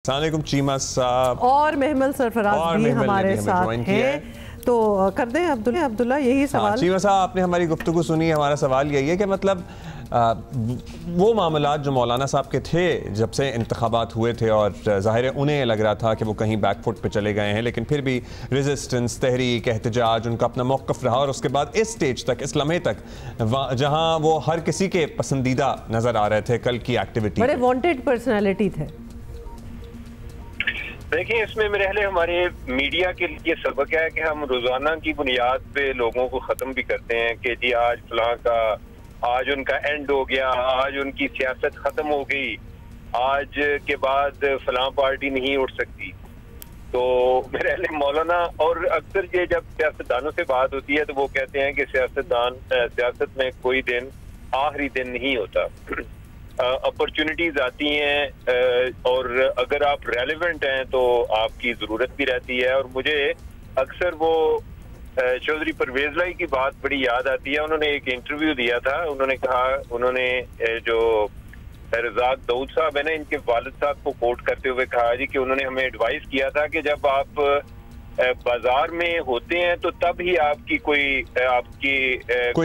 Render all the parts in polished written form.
अस्सलामुअलैकुम चीमा साहब और महमल सरफराज भी हमारे साथ हैं। तो कर दें अब्दुल्ला यही सवाल। चीमा साहब आपने हमारी गुफ्तगू सुनी, हमारा सवाल यही है कि मतलब वो मामलात जो मौलाना साहब के थे जब से इंतखाबात हुए थे और ज़ाहिर है उन्हें लग रहा था कि वो कहीं बैकफुट पे चले गए हैं, लेकिन फिर भी रेजिस्टेंस, तहरीक, एहतजाज, उनका अपना मौक़िफ़ रहा और उसके बाद इस स्टेज तक, इस लम्हे तक जहाँ वो हर किसी के पसंदीदा नज़र आ रहे थे, कल की एक्टिविटी बड़े वांटेड पर्सनैलिटी थे। देखिए, इसमें मेरे ख्याल हमारे मीडिया के लिए सबक है कि हम रोजाना की बुनियाद पे लोगों को खत्म भी करते हैं कि जी आज फलां का, आज उनका एंड हो गया, आज उनकी सियासत खत्म हो गई, आज के बाद फलां पार्टी नहीं उठ सकती। तो मेरे ख्याल मौलाना, और अक्सर ये जब सियासतदानों से बात होती है तो वो कहते हैं कि सियासत में कोई दिन आखिरी दिन नहीं होता। अपॉर्चुनिटीज आती हैं और अगर आप रेलेवेंट हैं तो आपकी ज़रूरत भी रहती है। और मुझे अक्सर वो चौधरी परवेज लाई की बात बड़ी याद आती है। उन्होंने एक इंटरव्यू दिया था, उन्होंने कहा, उन्होंने जो रज़ाक दाऊद साहब है ना, इनके वालिद साहब को कोट करते हुए कहा जी कि उन्होंने हमें एडवाइस किया था कि जब आप बाजार में होते हैं तो तब ही आपकी कोई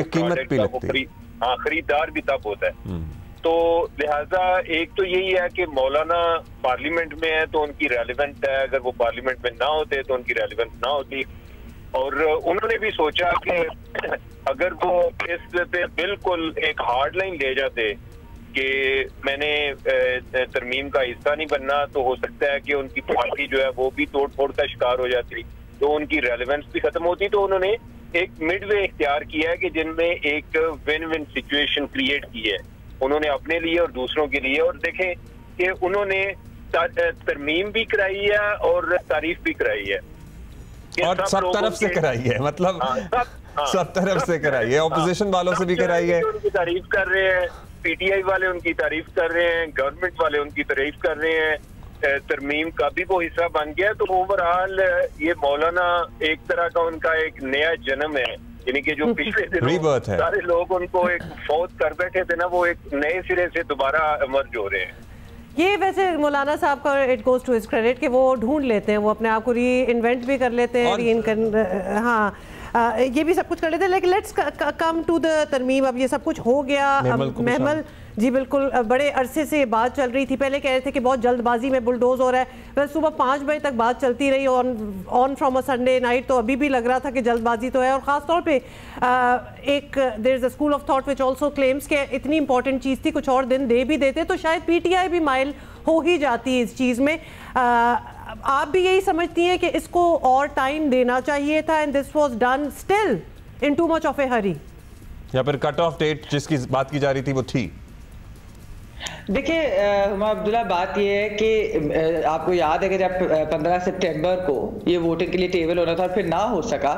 कीमत भी लगती है। हाँ, खरीदार भी तब होता है। तो लिहाजा एक तो यही है कि मौलाना पार्लियामेंट में है तो उनकी रेलेवेंट है, अगर वो पार्लियामेंट में ना होते तो उनकी रेलेवेंस ना होती। और उन्होंने भी सोचा कि अगर वो इस पे बिल्कुल एक हार्ड लाइन ले जाते कि मैंने तरमीम का हिस्सा नहीं बनना, तो हो सकता है कि उनकी पार्टी जो है वो भी तोड़ फोड़ का शिकार हो जाती, तो उनकी रेलेवेंस भी खत्म होती। तो उन्होंने एक मिडवे इख्तियार किया है कि जिनमें एक विन विन सिचुएशन क्रिएट की है, उन्होंने अपने लिए और दूसरों के लिए। और देखें कि उन्होंने तरमीम भी कराई है और तारीफ भी कराई है, और सब तरफ से कराई है, मतलब सब तरफ से कराई है, ऑपोजिशन वालों से भी कराई है। उनकी तारीफ कर रहे हैं, पीटीआई वाले उनकी तारीफ कर रहे हैं, गवर्नमेंट वाले उनकी तारीफ कर रहे हैं, तरमीम का भी वो हिस्सा बन गया। तो ओवरऑल ये मौलाना एक तरह का उनका एक नया जन्म है, यानी कि जो पिछले दिनों सारे लोग उनको एक फौत कर बैठे थे ना, वो एक नए सिरे से दोबारा इमर्ज हो रहे हैं। ये वैसे मौलाना साहब का it goes to his credit कि वो ढूंढ लेते हैं, वो अपने आप को री इन्वेंट भी कर लेते हैं, हाँ ये भी सब कुछ कर लेते हैं। लेकिन लेट्स कम टू द तरमीम। अब ये सब कुछ हो गया। महमल जी बिल्कुल, बड़े अरसे से बात चल रही थी, पहले कह रहे थे कि बहुत जल्दबाजी में बुलडोज हो रहा है, वैसे सुबह 5 बजे तक बात चलती रही on from a Sunday night, तो अभी भी लग रहा था कि जल्दबाजी तो है। और ख़ास तौर पे एक there is a school of thought which also claims कि इतनी इंपॉर्टेंट चीज़ थी, कुछ और दिन दे भी देते तो शायद पीटीआई भी माइल हो ही जाती है इस चीज़ में। आप भी यही समझती हैं कि इसको और टाइम देना चाहिए था and this was done still in too much of a hurry, या फिर कट ऑफ डेट जिसकी बात की जा रही थी वो थी? देखिए अब्दुल्ला, बात यह है कि आपको याद है कि जब 15 सितंबर को ये वोटिंग के लिए टेबल होना था, फिर ना हो सका,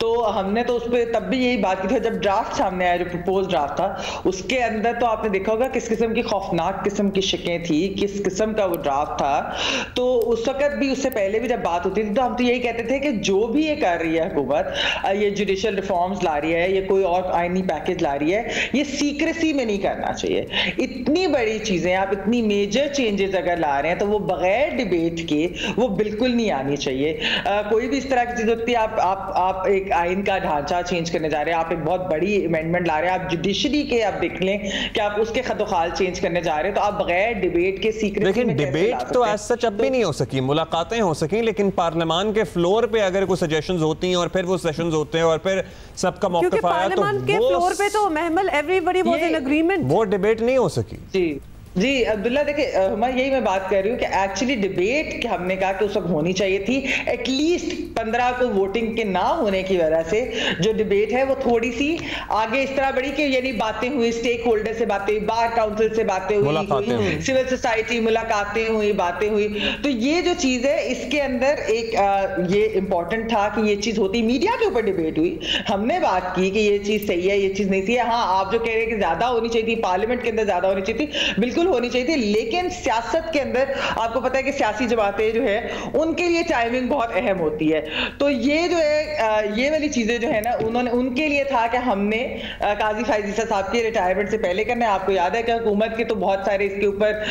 तो हमने तो उस पर तब भी यही बात की थी। जब ड्राफ्ट सामने आया, जो प्रपोज ड्राफ्ट था, उसके अंदर तो आपने देखा होगा किस किस्म की खौफनाक किस्म की शिकें थी, किस किस्म का वो ड्राफ्ट था। तो उस वक्त भी, उससे पहले भी जब बात होती थी, तो हम तो यही कहते थे कि जो भी ये कर रही है हुकूमत, ये जुडिशियल रिफॉर्म्स ला रही है, ये कोई और आईनी पैकेज ला रही है, ये सीक्रेसी में नहीं करना चाहिए। इतनी बड़ी चीजें, आप इतनी मेजर चेंजेस अगर ला रहे हैं तो वो बगैर डिबेट के वो बिल्कुल नहीं आनी चाहिए। कोई भी इस तरह की चीज होती है, आप एक आइन का ढांचा चेंज करने जा रहे हैं, आप एक बहुत बड़ी अमेंडमेंट ला रहे हैं, आप जुडिशरी के आप देख लें कि आप उसके खतोखाल चेंज करने जा रहे हैं, तो आप बगैर डिबेट के सीक्रेट, लेकिन डिबेट तो एज सच अब भी नहीं हो सकी, मुलाकातें हो सकी, लेकिन पार्लियामान के फ्लोर पे अगर कोई सजेशंस होती हैं और फिर वो सेशंस होते हैं और फिर सबका मौक़िफ़ आया, तो पार्लियामान के फ्लोर पे तो महमल एवरीबॉडी वाज इन एग्रीमेंट, वो डिबेट नहीं हो सकी। जी अब्दुल्ला, देखिए यही मैं बात कर रही हूँ कि एक्चुअली डिबेट हमने कहा कि उस वक्त होनी चाहिए थी। एटलीस्ट 15 को वोटिंग के ना होने की वजह से जो डिबेट है वो थोड़ी सी आगे इस तरह बढ़ी कि यानी बातें हुई, स्टेक होल्डर से बातें हुई, बार काउंसिल से बातें हुई, सिविल सोसाइटी मुलाकातें हुई, बातें हुई। तो ये जो चीज है, इसके अंदर एक ये इंपॉर्टेंट था कि ये चीज होती। मीडिया के ऊपर डिबेट हुई, हमने बात की कि ये चीज सही है, ये चीज नहीं सही है। हाँ, आप जो कह रहे हैं कि ज्यादा होनी चाहिए थी, पार्लियामेंट के अंदर ज्यादा होनी चाहिए थी, बिल्कुल होनी चाहिए थी। लेकिन सियासत के अंदर आपको पता है कि सियासी जमातें जो है उनके लिए टाइमिंग बहुत अहम होती है। तो ये जो है ये वाली चीजें जो है ना उन्होंने उनके लिए था कि हमने काजी फायज ईसा साहब की रिटायरमेंट से पहले करना है। आपको याद है कि हुकूमत के तो बहुत सारे इसके ऊपर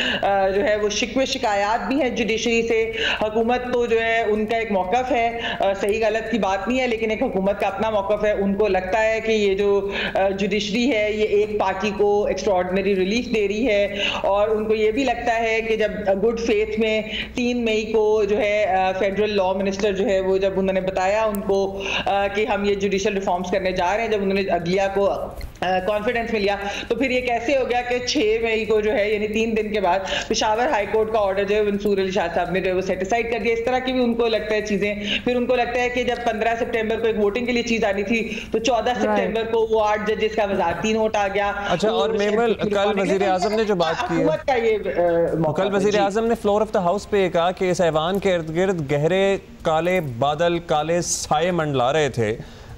जो है वो शिकवे शिकायत भी है जुडिशरी से। हुकूमत तो जो है उनका एक मौकफ है, सही गलत की बात नहीं है, लेकिन एक हुकूमत का अपना मौकफ है। उनको लगता है कि ये जो जुडिशरी है ये एक पार्टी को एक्स्ट्राऑर्डिनरी रिलीफ दे रही है, और उनको ये भी लगता है कि जब गुड फेथ में 3 मई को जो है फेडरल लॉ मिनिस्टर जो है वो जब उन्होंने बताया उनको कि हम ये जुडिशियल रिफॉर्म्स करने जा रहे हैं, जब उन्होंने अदलिया को कॉन्फिडेंस में लिया, तो फिर ये कैसे हो गया कि 6 मई को जो है यानी 3 दिन के बाद पेशावर हाई कोर्ट का ऑर्डर जो है मंसूर अली शाह साहब ने जो है वो सेटिसाइड कर दिया। इस तरह की भी उनको लगता है चीजें। फिर उनको लगता है कि जब 15 सितंबर को एक वोटिंग के लिए चीज आनी थी तो 14 सितंबर को वो 8 जजेस का वजारती नोट आ गया। अच्छा, और मेमल कल वजीर आजम ने जो बात की है, कल वजीर आजम ने फ्लोर ऑफ द हाउस पे कहा कि इस ऐवान के इर्द गिर्द गहरे काले बादल, काले साए मंडला रहे थे,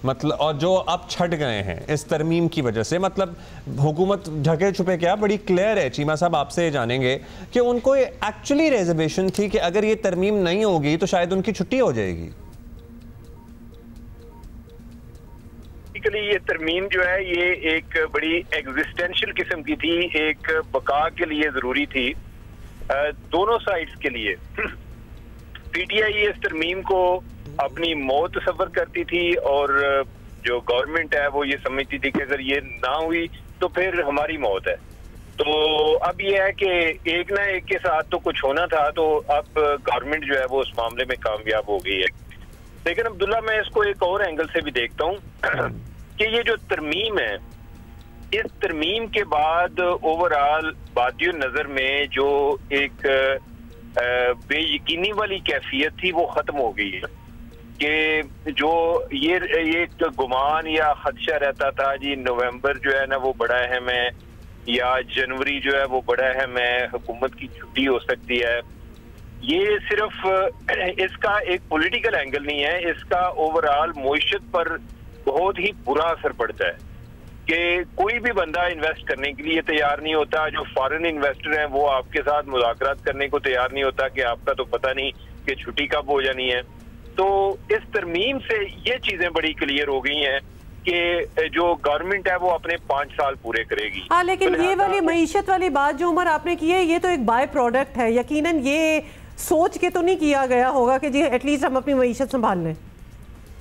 मतलब, और जो अब छट गए हैं इस तरमीम की वजह से। मतलब हुकूमत ढके छुपे क्या बड़ी क्लियर है। चीमा साहब आपसे जानेंगे कि उनको एक्चुअली रिजर्वेशन थी कि अगर ये तरमीम नहीं होगी तो शायद उनकी छुट्टी हो जाएगी। ये तरमीम जो है ये एक बड़ी एग्जिस्टेंशियल किस्म की थी, एक बका के लिए जरूरी थी दोनों साइड्स के लिए। पीटीआई इस तरमीम को अपनी मौत सफर करती थी और जो गवर्नमेंट है वो ये समझती थी कि अगर ये ना हुई तो फिर हमारी मौत है। तो अब ये है कि एक ना एक के साथ तो कुछ होना था, तो अब गवर्नमेंट जो है वो उस मामले में कामयाब हो गई है। लेकिन अब्दुल्ला, मैं इसको एक और एंगल से भी देखता हूँ कि ये जो तरमीम है, इस तरमीम के बाद ओवरऑल बादियो नजर में जो एक बेयकीनी वाली कैफियत थी वो खत्म हो गई है। कि जो ये गुमान या खदशा रहता था जी नवंबर जो है ना वो बड़ा अहम है, या जनवरी जो है वो बड़ा अहम है, हुकूमत की छुट्टी हो सकती है, ये सिर्फ इसका एक पॉलिटिकल एंगल नहीं है, इसका ओवरऑल मईशत पर बहुत ही बुरा असर पड़ता है कि कोई भी बंदा इन्वेस्ट करने के लिए तैयार नहीं होता। जो फॉरेन इन्वेस्टर हैं वो आपके साथ मुज़ाकरात करने को तैयार नहीं होता कि आपका तो पता नहीं कि छुट्टी कब हो जानी है। तो इस तरमीम से ये चीजें बड़ी क्लियर हो गई हैं कि जो गवर्नमेंट है वो अपने 5 साल पूरे करेगी। हाँ, लेकिन ये वाली मईशत वाली बात जो उमर आपने की है ये तो एक बाय प्रोडक्ट है। यकीनन ये सोच के तो नहीं किया गया होगा कि जी एटलीस्ट हम अपनी मईशत संभाल लें।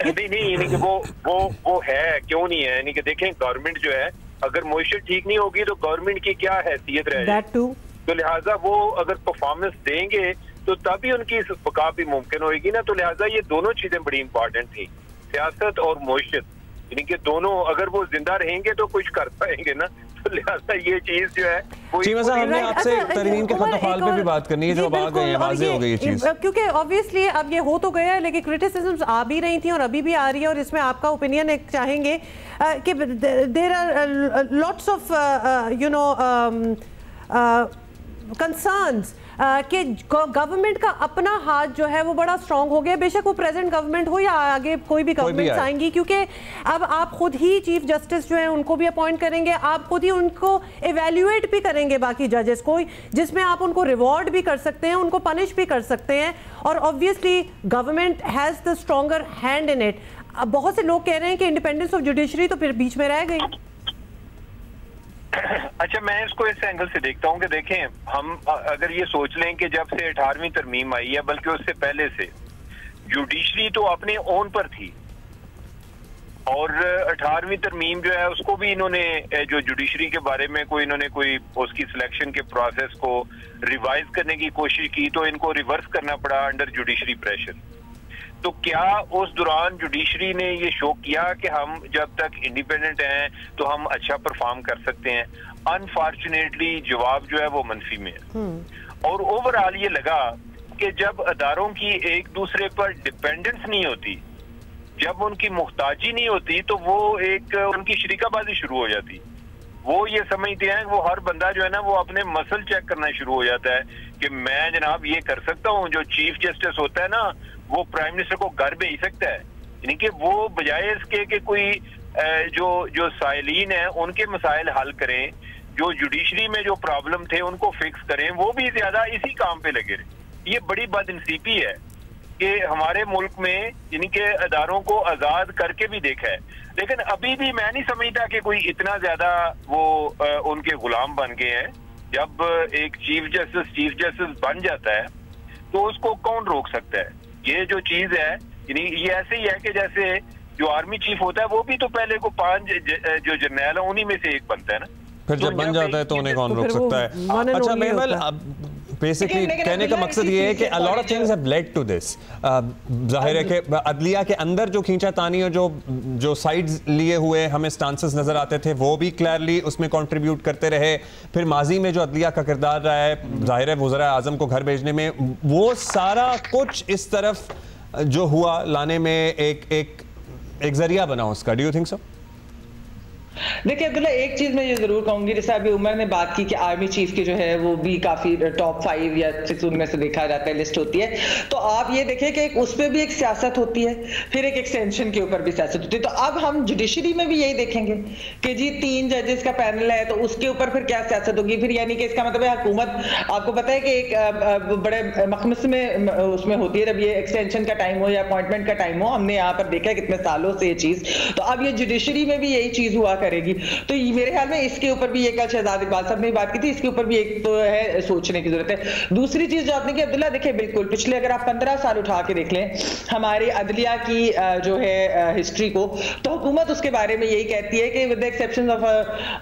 नहीं, यानी कि वो है, क्यों नहीं है। यानी कि देखें, गवर्नमेंट जो है अगर मईशत ठीक नहीं होगी तो गवर्नमेंट की क्या हैसियत रहेगी। तो लिहाजा वो अगर परफॉर्मेंस देंगे तो तभी उनकी बका भी मुमकिन होगी ना। तो लिहाजा ये दोनों चीजें बड़ी इंपॉर्टेंट थी, सियासत और मईशत, यानी कि दोनों अगर वो जिंदा रहेंगे तो कुछ कर पाएंगे ना। तो लिहाजा ये चीज जो है हमने आपसे तरमीम के खतफाल पे भी बात करनी है, जो आ गई है, वाज़ेह हो गई ये चीज, क्योंकि ऑब्वियसली अब ये हो तो गया है, लेकिन क्रिटिसिज्म्स आ भी रही थी और अभी भी आ रही है, और इसमें आपका ओपिनियन एक चाहेंगे कि there are lots of you know concerns कि गवर्नमेंट का अपना हाथ जो है वो बड़ा स्ट्रांग हो गया, बेशक वो प्रेजेंट गवर्नमेंट हो या आगे कोई भी गवर्नमेंट आएंगी, क्योंकि अब आप खुद ही चीफ जस्टिस जो है उनको भी अपॉइंट करेंगे, आप खुद ही उनको एवेल्युएट भी करेंगे बाकी जजेस को, जिसमें आप उनको रिवॉर्ड भी कर सकते हैं, उनको पनिश भी कर सकते हैं, और obviously government has the stronger hand in it. अब बहुत से लोग कह रहे हैं कि इंडिपेंडेंस ऑफ जुडिशरी तो फिर बीच में रह गई। अच्छा, मैं इसको इस एंगल से देखता हूँ कि देखें, हम अगर ये सोच लें कि जब से 18वीं तरमीम आई है, बल्कि उससे पहले से जुडिशरी तो अपने ओन पर थी, और 18वीं तरमीम जो है उसको भी इन्होंने जो जुडिशरी के बारे में इन्होंने कोई उसकी सिलेक्शन के प्रोसेस को रिवाइज करने की कोशिश की, तो इनको रिवर्स करना पड़ा अंडर जुडिशरी प्रेशर। तो क्या उस दौरान जुडिशरी ने ये शो किया कि हम जब तक इंडिपेंडेंट हैं तो हम अच्छा परफॉर्म कर सकते हैं? अनफॉर्चुनेटली जवाब जो है वो मनफी में है। और ओवरऑल ये लगा कि जब अदारों की एक दूसरे पर डिपेंडेंस नहीं होती, जब उनकी मुहताजी नहीं होती, तो वो एक उनकी शरीकाबाजी शुरू हो जाती। वो ये समझते हैं, वो हर बंदा जो है ना वो अपने मसल चेक करना शुरू हो जाता है कि मैं जनाब ये कर सकता हूँ। जो चीफ जस्टिस होता है ना वो प्राइम मिनिस्टर को घर भेज सकता है, यानी कि वो बजाय इसके कि कोई जो साइलीन है उनके मसाइल हल करें, जो जुडिशरी में जो प्रॉब्लम थे उनको फिक्स करें, वो भी ज्यादा इसी काम पे लगे रहे। ये बड़ी बदनसीबी है कि हमारे मुल्क में यानी कि अदारों को आजाद करके भी देखा है, लेकिन अभी भी मैं नहीं समझता कि कोई इतना ज्यादा वो उनके गुलाम बन गए हैं। जब एक चीफ जस्टिस बन जाता है तो उसको कौन रोक सकता है? ये जो चीज है यानी ये ऐसे ही है कि जैसे जो आर्मी चीफ होता है वो भी तो पहले को 5 जो जर्नैल है उन्हीं में से एक बनता है ना, फिर जब बन जाता है तो उन्हें कौन रोक सकता है? अच्छा मेहमल, बेसिकली कहने का मकसद ये है कि a lot of things have led to this। जाहिर है कि अदलिया के अंदर जो खींचातानी और जो साइड्स लिए हुए हमें स्टांसेस नजर आते थे वो भी क्लियरली उसमें कंट्रीब्यूट करते रहे। फिर माजी में जो अदलिया का किरदार रहा है, जाहिर है वज़ीर आज़म को घर भेजने में, वो सारा कुछ इस तरफ जो हुआ लाने में एक जरिया बना उसका। Do you think so? देखिए अब्दुल्ला, एक चीज मैं ये जरूर कहूंगी, जैसे अभी उमर ने बात की कि आर्मी चीफ की जो है वो भी काफी टॉप 5 या 6 उनमें से देखा जाता है, लिस्ट होती है। तो आप ये देखिए कि उस पर भी एक सियासत होती है, फिर एक एक्सटेंशन के ऊपर भी सियासत होती है। तो अब हम जुडिशरी में भी यही देखेंगे कि जी 3 जजेस का पैनल है तो उसके ऊपर फिर क्या सियासत होगी। फिर यानी कि इसका मतलब है हुकूमत, आपको पता है कि एक बड़े मखमस में उसमें होती है जब ये एक्सटेंशन का टाइम हो या अपॉइंटमेंट का टाइम हो। हमने यहाँ पर देखा है कितने सालों से ये चीज, तो अब ये जुडिशरी में भी यही चीज हुआ करेगी। तो मेरे ख्याल में इसके ऊपर भी, ये कल शहजाद इकबाल साहब ने बात की थी, इसके ऊपर भी एक तो है सोचने की जरूरत है। दूसरी चीज जो आपने की अब्दुल्ला, देखिए बिल्कुल पिछले अगर आप 15 साल उठा के देख लें हमारी अदलिया की जो है हिस्ट्री को, तो हुकूमत उसके बारे में यही कहती है कि विद द एक्सेप्शन ऑफ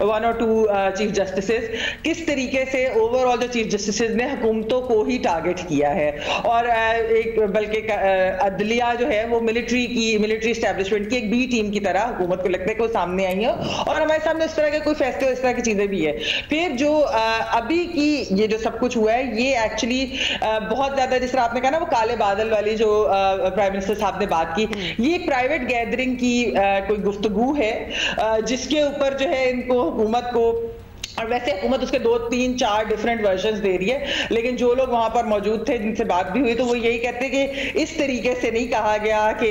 1 और 2 चीफ जस्टिसेस, किस तरीके से ओवरऑल जो चीफ जस्टिसेस ने हुकूमतों को ही टारगेट किया है। और एक बल्कि अदलिया जो है वो मिलिट्री एस्टेब्लिशमेंट की एक बी टीम की तरह हुकूमत को लगता है कि वो सामने आई है और हमारे सामने इस तरह के कोई फैसले इस तरह की चीजें भी है। फिर जो अभी की ये जो सब कुछ हुआ है ये एक्चुअली बहुत ज्यादा, जिस तरह आपने कहा ना वो काले बादल वाली जो प्राइम मिनिस्टर साहब ने बात की, ये एक प्राइवेट गैदरिंग की कोई गुफ्तगू है जिसके ऊपर जो है इनको हुकूमत को, और वैसे हुकूमत उसके 2, 3, 4 डिफरेंट वर्जन्स दे रही है, लेकिन जो लोग वहां पर मौजूद थे जिनसे बात भी हुई तो वो यही कहते हैं कि इस तरीके से नहीं कहा गया कि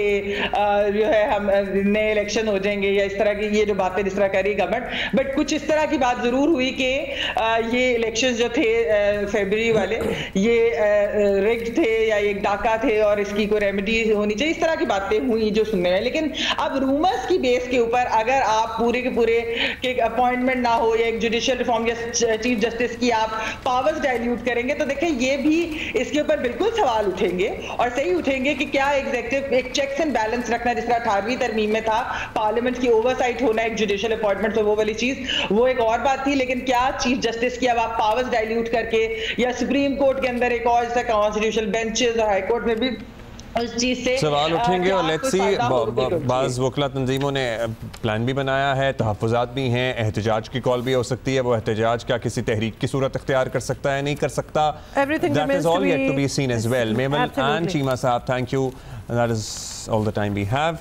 जो है हम नए इलेक्शन हो जाएंगे या इस तरह की ये जो बातें जिस तरह कर रही गवर्नमेंट, बट कुछ इस तरह की बात जरूर हुई कि ये इलेक्शन जो थे फरवरी वाले ये रिग्ड थे या एक डाका थे और इसकी कोई रेमेडी होनी चाहिए, इस तरह की बातें हुई जो सुनने में। लेकिन अब रूमर्स की बेस के ऊपर अगर आप पूरे के पूरे अपॉइंटमेंट ना हो या एक जुडिशियल रिफॉर्म या चीफ जस्टिस की आप पावर्स डाइल्यूट करेंगे तो देखिए ये भी इसके ऊपर बिल्कुल सवाल उठेंगे और सही उठेंगे कि क्या एग्जीक्यूटिव एक चेक्स एंड बैलेंस रखना, जिस तरह 18वीं तरमीम में था पार्लियामेंट की ओवरसाइट होना एक जुडिशियल अपॉइंटमेंट, तो वो वाली चीज वो एक और बात थी। लेकिन क्या चीफ जस्टिस की अब आप पावर्स डाइल्यूट करके या सुप्रीम कोर्ट के अंदर एक और जैसा कॉन्स्टिट्यूशनल बेंचेस और हाई कोर्ट में भी उस चीज से सवाल उठेंगे और लेट्स सी, बाज़ वकला तंजीमों ने प्लान भी बनाया है, तहफ़्फ़ुज़ात भी हैं, एहतजाज की कॉल भी हो सकती है। वो एहतजाज क्या किसी तहरीक की सूरत इख्तियार कर सकता है, नहीं कर सकता, that is all yet to be seen as well. मेमल एंड चीमा साहब, thank you, that is all the time we have.